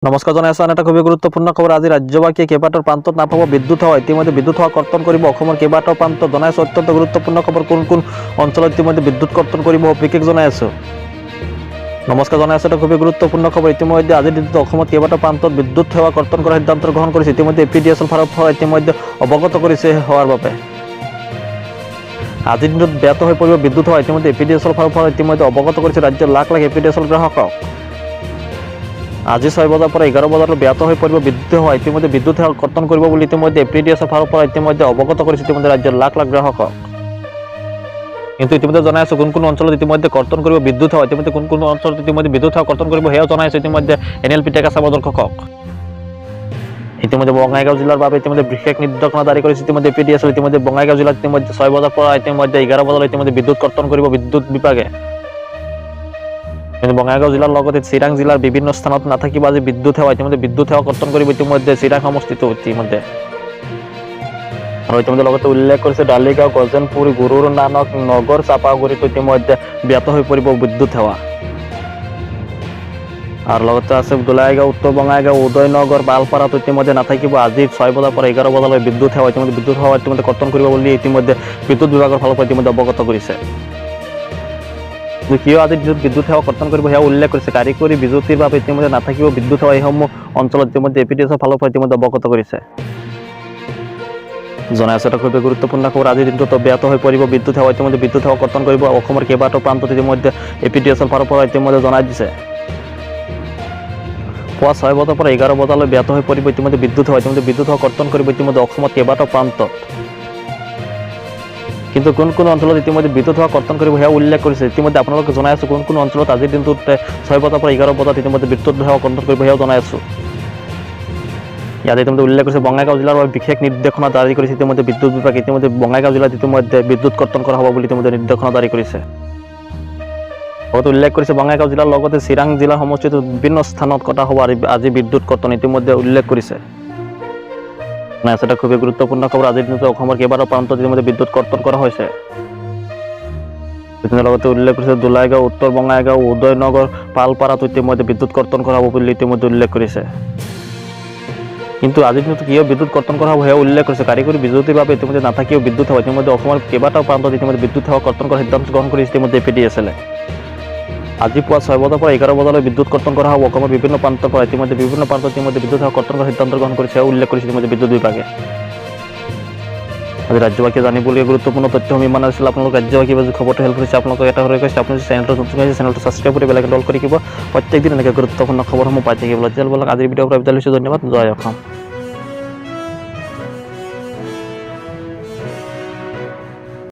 নমস্কাৰ জনাইছোঁ আন এটা খুবেই গুৰুত্বপূৰ্ণ খবৰ। আজি ৰাজ্যবাসীয়ে কেইবাটাও প্ৰান্তত নাপাব বিদ্যুৎ সেৱা। ইতিমধ্যে বিদ্যুৎ সেৱা কৰ্তন কৰিব অসমৰ কেইবাটাও প্ৰান্তত। জনাইছোঁ অত্যন্ত গুৰুত্বপূৰ্ণ খবৰ। কোন কোন অঞ্চলত ইতিমধ্যে বিদ্যুৎ কৰ্তন কৰিব বিশেষ জনাই আছোঁ। নমস্কাৰ জনাইছোঁ এটা খুবেই গুৰুত্বপূৰ্ণ খবৰ। ইতিমধ্যে আজিৰ দিনটোত অসমত কেইবাটাও প্ৰান্তত বিদ্যুৎ সেৱা কৰ্তন কৰাৰ সিদ্ধান্ত গ্ৰহণ কৰিছে। ইতিমধ্যে APDSL ফালৰ পৰা ইতিমধ্যে অৱগত কৰিছে সেৱাৰ বাবে। আজিৰ দিনটোত ব্যাহত হৈ পৰিব বিদ্যুৎ সেৱা। ইতিমধ্যে APDSL ফালৰ পৰা ইতিমধ্যে অৱগত কৰিছে ৰাজ্যৰ লাখ লাখ APDSL গ্ৰাহকক। আজি 6 বজাৰ পৰা 11 বজালৈ ব্যাহত হৈ পৰিব বিদ্যুৎ সেৱা। ইতিমধ্যে বিদ্যুৎ সেৱা কৰ্তন কৰিব বুলি ইতিমধ্যে APDSL ফালৰ পৰা ইতিমধ্যে অৱগত কৰিছে ইতিমধ্যে ৰাজ্যৰ লাখ লাখ গ্ৰাহকক। কিন্তু ইতিমধ্যে জনাই আছোঁ কোন কোন অঞ্চলত ইতিমধ্যে কৰ্তন কৰিব বিদ্যুৎ সেৱা। ইতিমধ্যে কোন কোন অঞ্চলত ইতিমধ্যে বিদ্যুৎ সেৱা কৰ্তন কৰিব সেয়াও জনাই আছোঁ ইতিমধ্যে NLP টেকাচাবা দৰ্শকক। ইতিমধ্যে বঙাইগাঁও জিলাৰ বাবে ইতিমধ্যে বিশেষ নিৰ্দেশনা জাৰি কৰিছে ইতিমধ্যে APDSL। ইতিমধ্যে বঙাইগাঁও জিলাত ইতিমধ্যে 6 বজাৰ পৰা ইতিমধ্যে 11 বজালৈ ইতিমধ্যে বিদ্যুৎ কৰ্তন কৰিব বিদ্যুৎ বিভাগে। কিন্তু বঙাইগাঁও জিলাৰ লগতে চিৰাং জিলাৰ বিভিন্ন স্থানত নাথাকিব আজি বিদ্যুৎ সেৱা। ইতিমধ্যে বিদ্যুৎ সেৱা কৰ্তন কৰিব ইতিমধ্যে চিৰাং সমষ্টিত ইতিমধ্যে। আৰু ইতিমধ্যে লগতে উল্লেখ কৰিছে ডালিগাঁও, গজেনপুৰ, গুৰুৰ নানক, নগৰ, চাপাগুৰিত ইতিমধ্যে ব্যাহত হৈ পৰিব বিদ্যুৎ সেৱা। আৰু লগতে আছে দোলাইগাঁও, উত্তৰ বঙাইগাঁও, উদয়নগৰ, পালপাৰাত ইতিমধ্যে নাথাকিব আজি 6 বজাৰ পৰা 11 বজালৈ বিদ্যুৎ সেৱা। ইতিমধ্যে বিদ্যুৎ সেৱা ইতিমধ্যে কৰ্তন কৰিব বুলি ইতিমধ্যে বিদ্যুৎ বিভাগৰ ফালৰ পৰা ইতিমধ্যে অৱগত কৰিছে। কিয় আজি বিদ্যুৎ সেৱা কৰ্তন কৰিব সেয়া উল্লেখ কৰিছে। কাৰিকৰী বিজুতিৰ বাবে ইতিমধ্যে নাথাকিব বিদ্যুৎ সেৱা। এইসমূহ অঞ্চলত ইতিমধ্যে APDSL ফালৰ পৰা ইতিমধ্যে অৱগত কৰিছে। জনাই আছোঁ এটা খুবেই গুৰুত্বপূৰ্ণ খবৰ। আজিৰ দিনটোত ব্যাহত হৈ পৰিব বিদ্যুৎ সেৱা। ইতিমধ্যে বিদ্যুৎ সেৱা কৰ্তন কৰিব অসমৰ কেইবাটাও প্ৰান্তত ইতিমধ্যে APDSL ফালৰ পৰা ইতিমধ্যে জনাই দিছে। পুৱা 6 বজাৰ পৰা 11 বজালৈ ব্যাহত হৈ পৰিব ইতিমধ্যে বিদ্যুৎ সেৱা। ইতিমধ্যে বিদ্যুৎ সেৱা কৰ্তন কৰিব ইতিমধ্যে অসমত কেইবাটাও প্ৰান্তত। কিন্তু কোন কোন অঞ্চলত ইতিমধ্যে বিদ্যুৎ সেৱা কৰ্তন কৰিব সেয়া উল্লেখ কৰিছে। ইতিমধ্যে আপোনালোকে জনাই আছোঁ কোন কোন অঞ্চলত আজিৰ দিনটোত 6 বজাৰ পৰা 11 বজাত ইতিমধ্যে বিদ্যুৎ সেৱা কৰ্তন কৰিব সেয়াও জনাই আছোঁ। ইয়াত ইতিমধ্যে উল্লেখ কৰিছে বঙাইগাঁও জিলাৰ বাবে বিশেষ নিৰ্দেশনা জাৰি কৰিছে ইতিমধ্যে বিদ্যুৎ বিভাগে। ইতিমধ্যে বঙাইগাঁও জিলাত ইতিমধ্যে বিদ্যুৎ কৰ্তন কৰা হ'ব বুলি ইতিমধ্যে নিৰ্দেশনা জাৰি কৰিছে। উল্লেখ কৰিছে বঙাইগাঁও জিলাৰ লগতে চিৰাং জিলা সমষ্টিত বিভিন্ন স্থানত কটা হ'ব আজি বিদ্যুৎ কৰ্তন ইতিমধ্যে উল্লেখ কৰিছে। এটা খুবেই গুৰুত্বপূৰ্ণ খবৰ। আজিৰ দিনটো অসমৰ কেইবাটাও প্ৰান্তত ইতিমধ্যে বিদ্যুৎ কৰ্তন কৰা হৈছে। লগতে উল্লেখ কৰিছে দোলাইগাঁও, উত্তৰ বঙাইগাঁও, উদয়নগৰ, পালপাৰাত ইতিমধ্যে বিদ্যুৎ কৰ্তন কৰা হ'ব বুলি ইতিমধ্যে উল্লেখ কৰিছে। কিন্তু আজিৰ দিনটো কিয় বিদ্যুৎ কৰ্তন কৰা হ'ব সেয়া উল্লেখ কৰিছে। কাৰিকৰী বিজুতিৰ বাবে ইতিমধ্যে নাথাকিও বিদ্যুৎ সেৱা। ইতিমধ্যে অসমৰ কেইবাটাও প্ৰান্তত ইতিমধ্যে বিদ্যুৎ সেৱা কৰ্তন কৰাৰ সিদ্ধান্ত গ্ৰহণ কৰিছে ইতিমধ্যে APDSL। আজি পুৱা 6 বজাৰ পৰা 11 বজালৈ বিদ্যুৎ কৰ্তন কৰা হ'ব অসমৰ বিভিন্ন প্ৰান্তৰ পৰা। ইতিমধ্যে বিভিন্ন প্ৰান্তত ইতিমধ্যে বিদ্যুৎ সেৱা কৰ্তন কৰাৰ সিদ্ধান্ত গ্ৰহণ কৰিছে উল্লেখ কৰিছে ইতিমধ্যে বিদ্যুৎ বিভাগে। আজি ৰাজ্যবাসীয়ে জানিবলগীয়া গুৰুত্বপূৰ্ণ তথ্যসমূহ ইমান আছিল। আপোনালোক ৰাজ্যবাসীয়ে যদি খবৰটো হেল্প কৰিছে আপোনালোকক এটা হৈ কৈছে আপুনি চেনেলটো নতুন হৈছে চেনেলটো ছাবস্ক্ৰাইব কৰি বেলেগ দল কৰি দিব। প্ৰত্যেকদিন এনেকৈ গুৰুত্বপূৰ্ণ খবৰসমূহ পাই থাকিবলৈ। তেতিয়াহ'লে আজিৰ ভিডিঅ'ৰ পৰা বিদায় লৈছোঁ। ধন্যবাদ। জয় অসম।